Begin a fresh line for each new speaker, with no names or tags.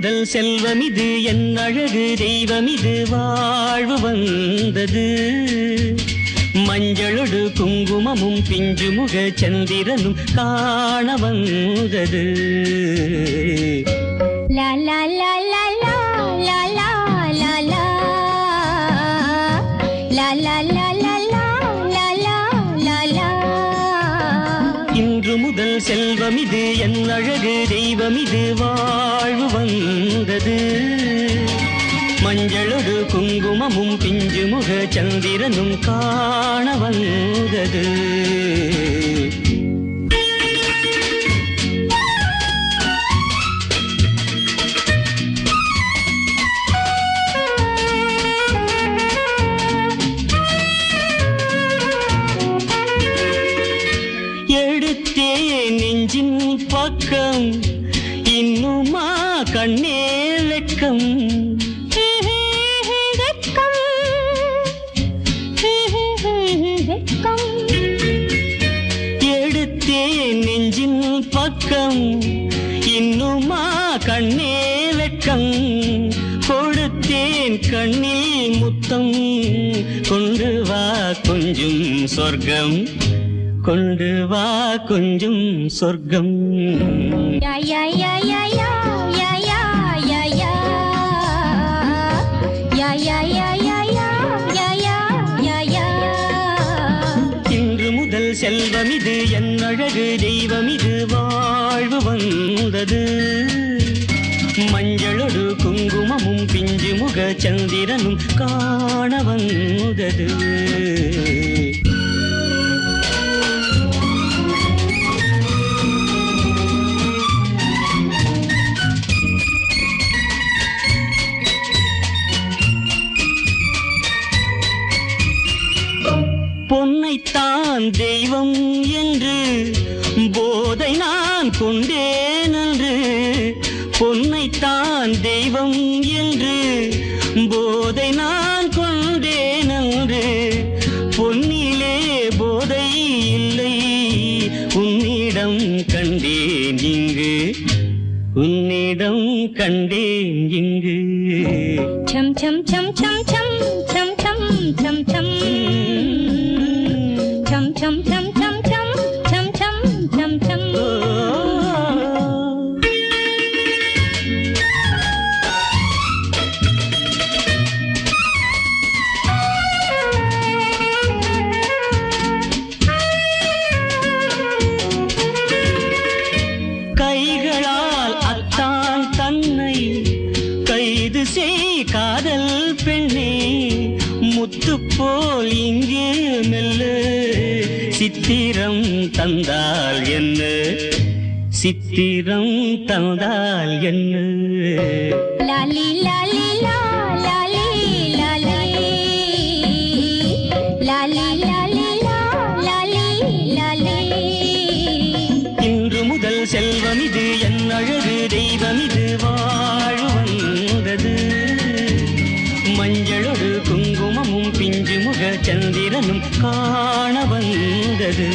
முதல் செல்வம் இது என் அழகு தெய்வம் இது வாழ்வு வந்தது மஞ்சளொடு குங்குமமும் பிஞ்சு முக சந்திரனும் காண வந்தது
லா லா லா லா லா லா லா லா லா லா லா லா லா லா லா லா லா.
இன்று முதல் செல்வம் இது என் அழகு தெய்வம் இது வாழ்வு வந்தது மஞ்சளொடு குங்குமமும் பிஞ்சு முக சந்திரனும் காண வந்தது எடுத்தே நெஞ்சின் பக்கம் இன்னுமா கண்ணே வெட்கம் எடுத்தே நெஞ்சின் பக்கம் இன்னுமா கண்ணே வெட்கம் கொடுத்தேன் கண்ணில் முத்தம் கொண்டு வா கொஞ்சம் சொர்க்கம் கொண்டு வா கொஞ்சம் சொர்க்கம்
யா யா யா யா யா யா யா யா யா யா யா யா யா யா யா யா யா.
இன்று முதல் செல்வம் இது என் அழகு தெய்வம் இது வாழ்வு வந்தது மஞ்சளொடு குங்குமமும் பிஞ்சு முக சந்திரனும் காண வந்தது பொன்னைத்தான் தெய்வம் என்று போதை நான் கொண்டேன் என்று பொன்னைத்தான் தெய்வம் என்று போதை நான் கொண்டேன் என்று பொன்னிலே போதை இல்லை உன்னிடம் கண்டேன் இங்கு உன்னிடம் கண்டேன் இங்கு
சம் சம் சம் சம் சம் சம் சம் சம் சம் chum chum chum chum chum chum chum chum.
கைகளால் அத்தான் தன்னை கைது செய் காதல் பெண்ணே முத்து போல் இங்கே மெல்ல சித்திரம் தந்தால் என்ன சித்திரம் தந்தால் என்ன
லாலி லாலி லா லாலி லாலி லாலி லாலி லா லாலி லாலி.
இன்று முதல் செல்வம் இது என் அழகு தெய்வம் இது வாழ்வு வந்தது மஞ்சளொடு குங்குமமும் பிஞ்சு முக சந்திரனும் காண வந்தது